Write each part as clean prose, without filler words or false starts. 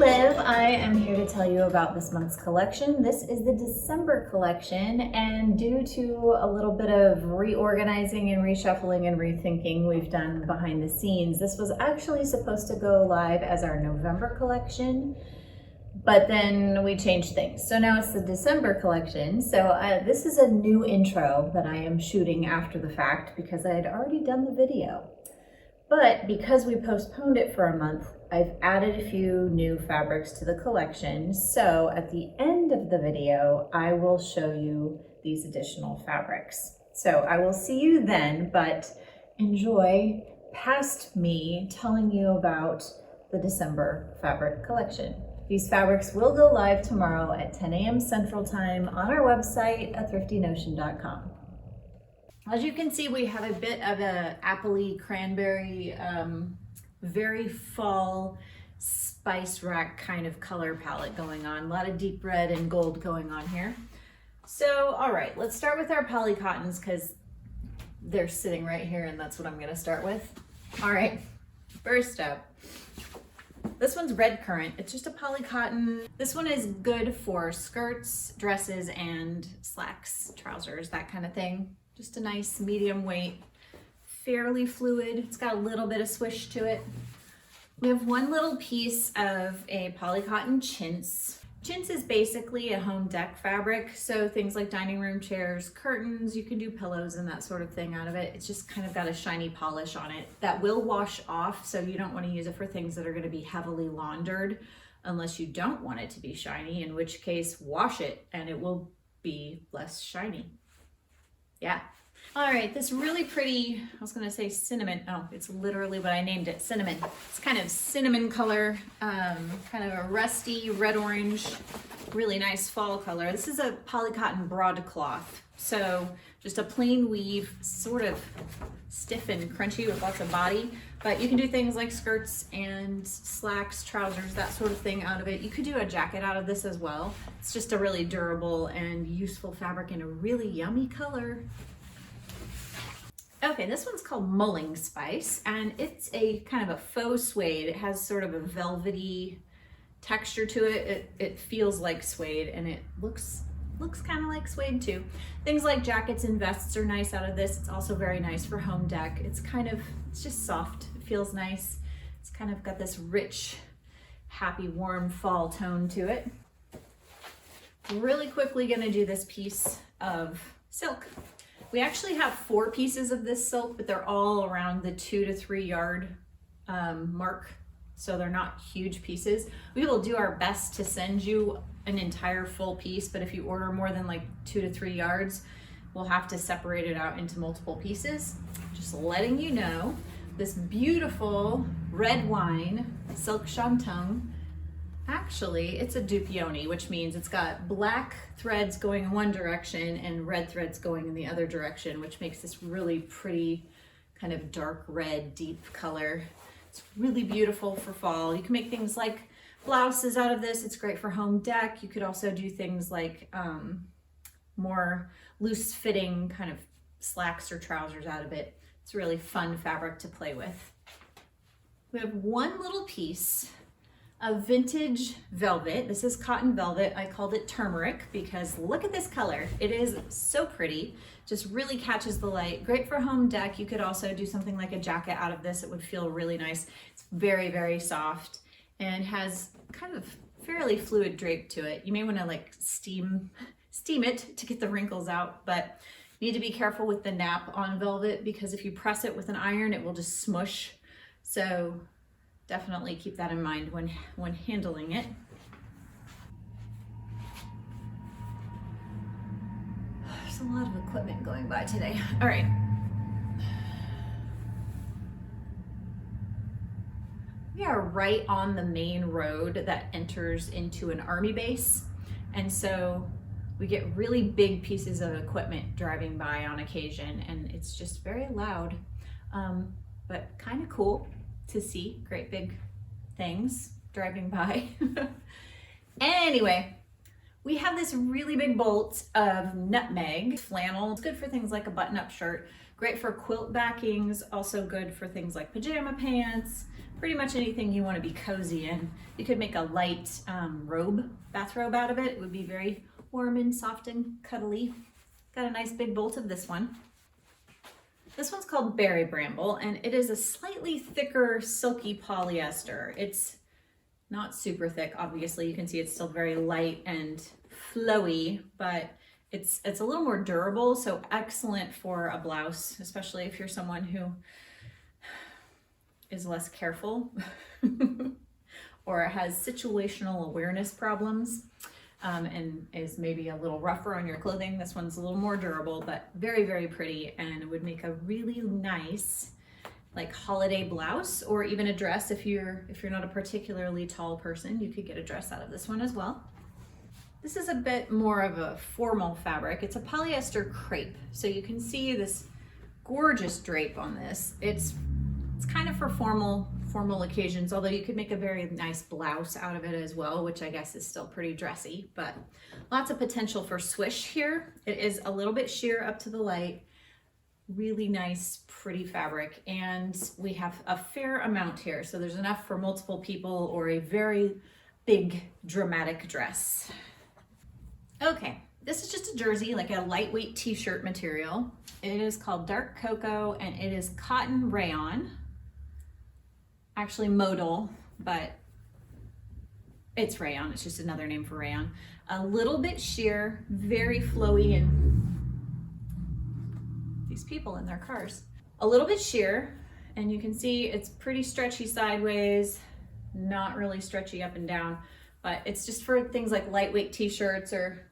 Liv. I am here to tell you about this month's collection. This is the December collection, and due to a little bit of reorganizing and reshuffling and rethinking we've done behind the scenes, this was actually supposed to go live as our November collection, but then we changed things. So now it's the December collection. So this is a new intro that I am shooting after the fact because I had already done the video. But because we postponed it for a month, I've added a few new fabrics to the collection. So at the end of the video, I will show you these additional fabrics. So I will see you then, but enjoy past me telling you about the December fabric collection. These fabrics will go live tomorrow at 10 a.m. Central Time on our website at thriftynotion.com. As you can see, we have a bit of a appley cranberry, very fall spice rack kind of color palette going on. A lot of deep red and gold going on here. So, all right, let's start with our poly cottons because they're sitting right here and that's what I'm gonna start with. All right, first up, this one's red currant. It's just a poly cotton. This one is good for skirts, dresses, and slacks, trousers, that kind of thing. Just a nice medium weight, fairly fluid. It's got a little bit of swish to it. We have one little piece of a poly cotton chintz. Chintz is basically a home dec fabric, so things like dining room chairs, curtains, you can do pillows and that sort of thing out of it. It's just kind of got a shiny polish on it that will wash off, so you don't want to use it for things that are going to be heavily laundered unless you don't want it to be shiny, in which case wash it and it will be less shiny. Yeah. All right, this really pretty, I was gonna say cinnamon. Oh, it's literally what I named it, cinnamon. It's kind of cinnamon color, kind of a rusty red orange, really nice fall color. This is a poly cotton broadcloth. So just a plain weave, sort of stiff and crunchy with lots of body, but you can do things like skirts and slacks, trousers, that sort of thing out of it. You could do a jacket out of this as well. It's just a really durable and useful fabric in a really yummy color. Okay, this one's called Mulling Spice, and it's a kind of a faux suede. It has sort of a velvety texture to it. It feels like suede, and it looks kind of like suede too. Things like jackets and vests are nice out of this. It's also very nice for home dec. It's just soft. It feels nice. It's kind of got this rich, happy, warm fall tone to it. Really quickly gonna do this piece of silk. We actually have 4 pieces of this silk, but they're all around the 2 to 3 yard mark. So they're not huge pieces. We will do our best to send you an entire full piece, but if you order more than like 2 to 3 yards, we'll have to separate it out into multiple pieces. Just letting you know, this beautiful red wine silk shantung, actually, it's a dupioni, which means it's got black threads going in one direction and red threads going in the other direction, which makes this really pretty kind of dark red, deep color. It's really beautiful for fall. You can make things like blouses out of this. It's great for home dec. You could also do things like more loose fitting kind of slacks or trousers out of it. It's a really fun fabric to play with. We have one little piece of vintage velvet. This is cotton velvet. I called it turmeric because look at this color. It is so pretty, just really catches the light. Great for home dec. You could also do something like a jacket out of this. It would feel really nice. It's very, very soft and has kind of fairly fluid drape to it. You may want to like steam it to get the wrinkles out, but you need to be careful with the nap on velvet because if you press it with an iron, it will just smush. So definitely keep that in mind when handling it. There's a lot of equipment going by today. All right. We are right on the main road that enters into an army base. And so we get really big pieces of equipment driving by on occasion, and it's just very loud, but kind of cool to see great big things driving by. Anyway, We have this really big bolt of nutmeg flannel. It's good for things like a button-up shirt, great for quilt backings, also good for things like pajama pants, pretty much anything you want to be cozy in. You could make a light bathrobe out of it. It would be very warm and soft and cuddly. Got a nice big bolt of this one. This one's called Berry Bramble, and it is a slightly thicker, silky polyester. It's not super thick, obviously. You can see it's still very light and flowy, but it's a little more durable, so excellent for a blouse, especially if you're someone who is less careful or has situational awareness problems. And is maybe a little rougher on your clothing. This one's a little more durable, but very, very pretty, and would make a really nice like holiday blouse, or even a dress. If you're not a particularly tall person, you could get a dress out of this one as well. This is a bit more of a formal fabric. It's a polyester crepe. So you can see this gorgeous drape on this. It's kind of for formal occasions, although you could make a very nice blouse out of it as well, which I guess is still pretty dressy, but lots of potential for swish here. It is a little bit sheer up to the light, really nice, pretty fabric, and we have a fair amount here. So there's enough for multiple people or a very big, dramatic dress. Okay, this is just a jersey, like a lightweight t-shirt material. It is called Dark Cocoa, and it is cotton rayon. Actually modal, but it's rayon. It's just another name for rayon. A little bit sheer, very flowy, and these people in their cars. A little bit sheer, and you can see it's pretty stretchy sideways, not really stretchy up and down, but it's just for things like lightweight t-shirts, or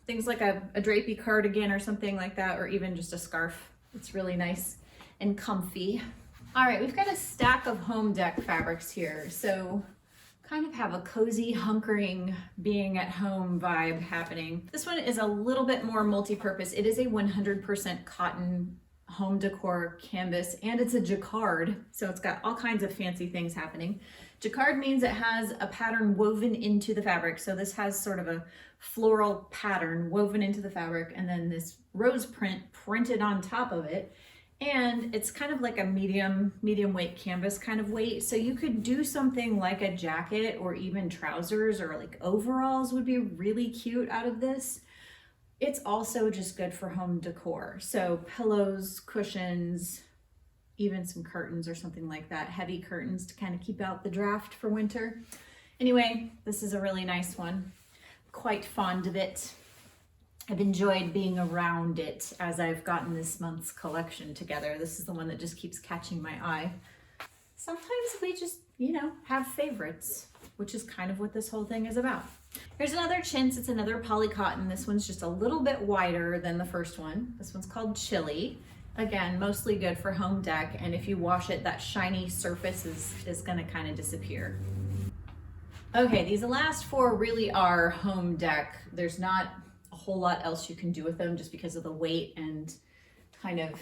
things like a drapey cardigan or something like that, or even just a scarf. It's really nice and comfy. All right, we've got a stack of home deck fabrics here. So kind of have a cozy, hunkering, being at home vibe happening. This one is a little bit more multi-purpose. It is a 100% cotton home decor canvas, and it's a jacquard. So it's got all kinds of fancy things happening. Jacquard means it has a pattern woven into the fabric. So this has sort of a floral pattern woven into the fabric, and then this rose print printed on top of it. And it's kind of like a medium weight canvas kind of weight. So you could do something like a jacket, or even trousers, or like overalls would be really cute out of this. It's also just good for home decor. So pillows, cushions, even some curtains or something like that. Heavy curtains to kind of keep out the draft for winter. Anyway, this is a really nice one. Quite fond of it. I've enjoyed being around it as I've gotten this month's collection together. This is the one that just keeps catching my eye. Sometimes we just, have favorites, which is kind of what this whole thing is about. Here's another chintz. It's another poly cotton. This one's just a little bit wider than the first one. This one's called Chili. Again, mostly good for home deck. And if you wash it, that shiny surface is gonna kind of disappear. Okay, these last four really are home deck. There's not a whole lot else you can do with them just because of the weight and kind of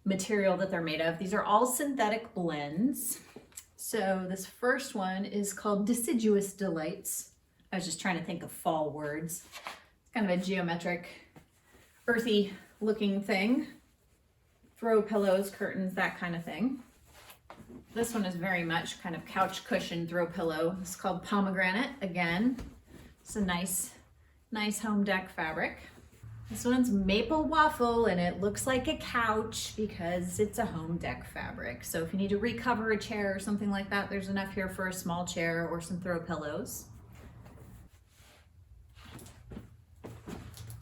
material that they're made of. These are all synthetic blends. So this first one is called Deciduous Delights. I was just trying to think of fall words. It's kind of a geometric, earthy looking thing. Throw pillows, curtains, that kind of thing. This one is very much kind of couch cushion throw pillow. It's called Pomegranate. Again, it's a nice home deck fabric. This one's Maple Waffle, and it looks like a couch because it's a home deck fabric. So if you need to recover a chair or something like that, there's enough here for a small chair or some throw pillows.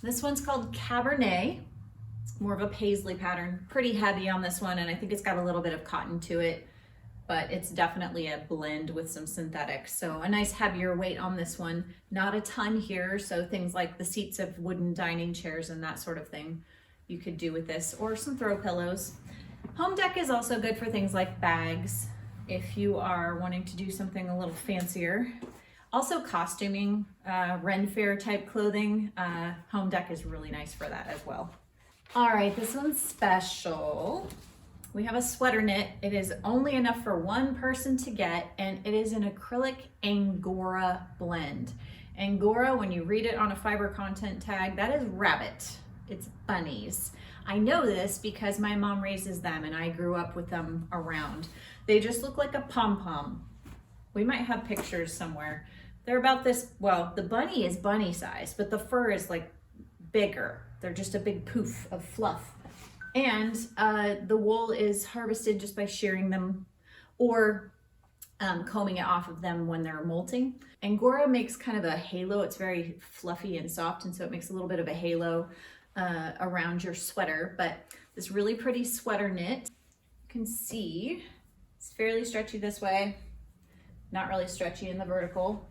This one's called Cabernet. It's more of a paisley pattern, pretty heavy on this one, and I think it's got a little bit of cotton to it, but it's definitely a blend with some synthetics. So a nice heavier weight on this one. Not a ton here, so things like the seats of wooden dining chairs and that sort of thing you could do with this, or some throw pillows. Home deck is also good for things like bags, if you are wanting to do something a little fancier. Also costuming, Ren Fair type clothing, home deck is really nice for that as well. All right, this one's special. We have a sweater knit. It is only enough for one person to get, and it is an acrylic Angora blend. Angora, when you read it on a fiber content tag, that is rabbit. It's bunnies. I know this because my mom raises them and I grew up with them around. They just look like a pom-pom. We might have pictures somewhere. They're about this, well, the bunny is bunny size, but the fur is like bigger. They're just a big poof of fluff. And the wool is harvested just by shearing them or combing it off of them when they're molting. Angora makes kind of a halo. It's very fluffy and soft, and so it makes a little bit of a halo around your sweater. But this really pretty sweater knit, you can see it's fairly stretchy this way, not really stretchy in the vertical.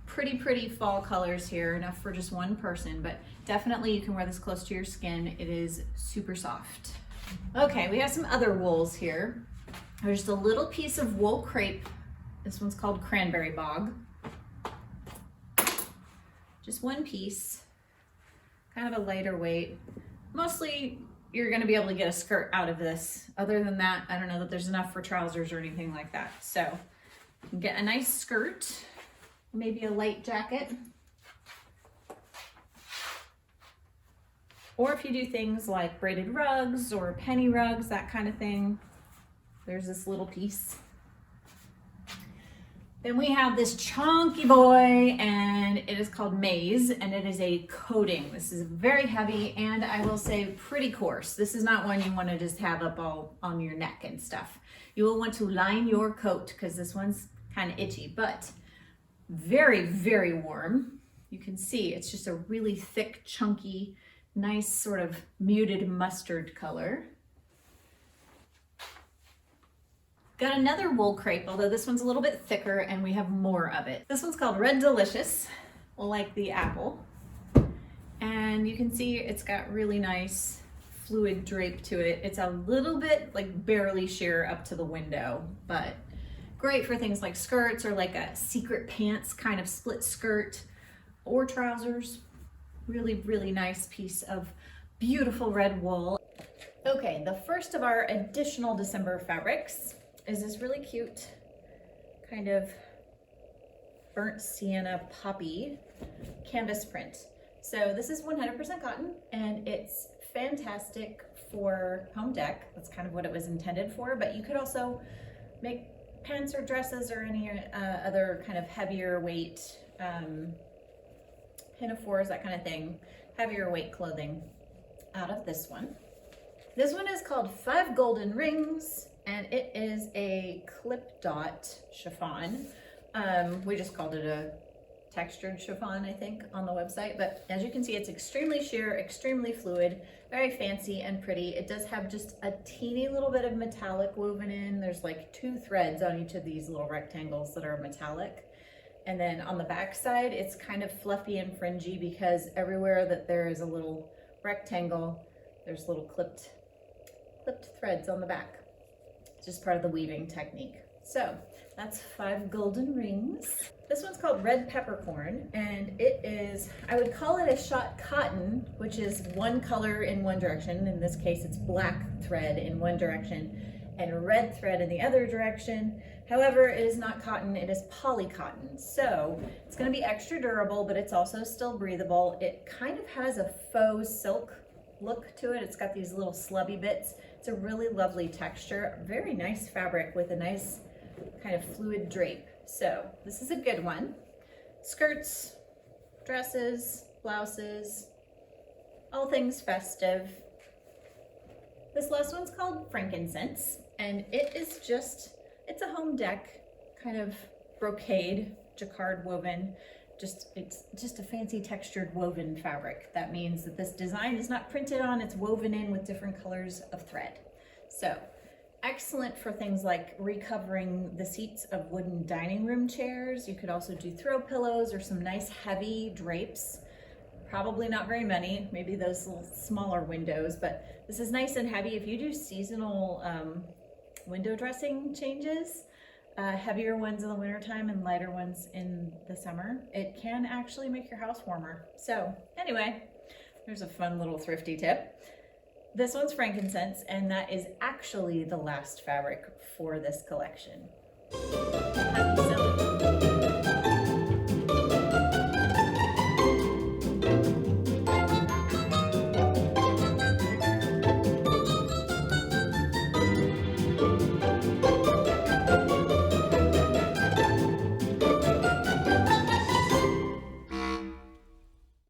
Pretty fall colors here, enough for just one person, but definitely you can wear this close to your skin. It is super soft. Okay, we have some other wools here. There's just a little piece of wool crepe. This one's called Cranberry Bog. Just one piece, kind of a lighter weight. Mostly you're gonna be able to get a skirt out of this. Other than that, I don't know that there's enough for trousers or anything like that. So you can get a nice skirt, maybe a light jacket. Or if you do things like braided rugs or penny rugs, that kind of thing, there's this little piece. Then we have this chunky boy, and it is called Maize, and it is a coating. This is very heavy, and I will say pretty coarse. This is not one you want to just have up all on your neck and stuff. You will want to line your coat because this one's kind of itchy, but very warm. You can see it's just a really thick, chunky, nice sort of muted mustard color. Got another wool crepe, although this one's a little bit thicker and we have more of it. This one's called Red Delicious, like the apple. And you can see it's got really nice fluid drape to it. It's a little bit like barely sheer up to the window, but great for things like skirts or like a secret pants kind of split skirt or trousers. Really nice piece of beautiful red wool. Okay, the first of our additional December fabrics is this really cute kind of burnt sienna poppy canvas print. So this is 100% cotton and it's fantastic for home dec. That's kind of what it was intended for, but you could also make pants or dresses or any other kind of heavier weight pinafores, that kind of thing, heavier weight clothing out of this one. This one is called 5 Golden Rings, and it is a clip dot chiffon. We just called it a textured chiffon, I think, on the website, but as you can see, it's extremely sheer, extremely fluid, very fancy and pretty. It does have just a teeny little bit of metallic woven in. There's like 2 threads on each of these little rectangles that are metallic. And then on the back side, it's kind of fluffy and fringy because everywhere that there is a little rectangle, there's little clipped threads on the back. It's just part of the weaving technique. So that's 5 Golden Rings. This one's called Red Peppercorn, and it is, I would call it a shot cotton, which is one color in one direction. In this case, it's black thread in one direction and red thread in the other direction. However, it is not cotton, it is poly cotton. So it's gonna be extra durable, but it's also still breathable. It kind of has a faux silk look to it. It's got these little slubby bits. It's a really lovely texture, very nice fabric with a nice kind of fluid drape. So this is a good one. Skirts, dresses, blouses, all things festive. This last one's called Frankincense, and it is just, it's a home dec kind of brocade, jacquard woven. It's just a fancy textured woven fabric. That means that this design is not printed on, it's woven in with different colors of thread. So excellent for things like recovering the seats of wooden dining room chairs. You could also do throw pillows or some nice heavy drapes. Probably not very many, maybe those little smaller windows, but this is nice and heavy. If you do seasonal window dressing changes, heavier ones in the wintertime and lighter ones in the summer, it can actually make your house warmer. So anyway, there's a fun little thrifty tip. This one's Frankincense, and that is actually the last fabric for this collection.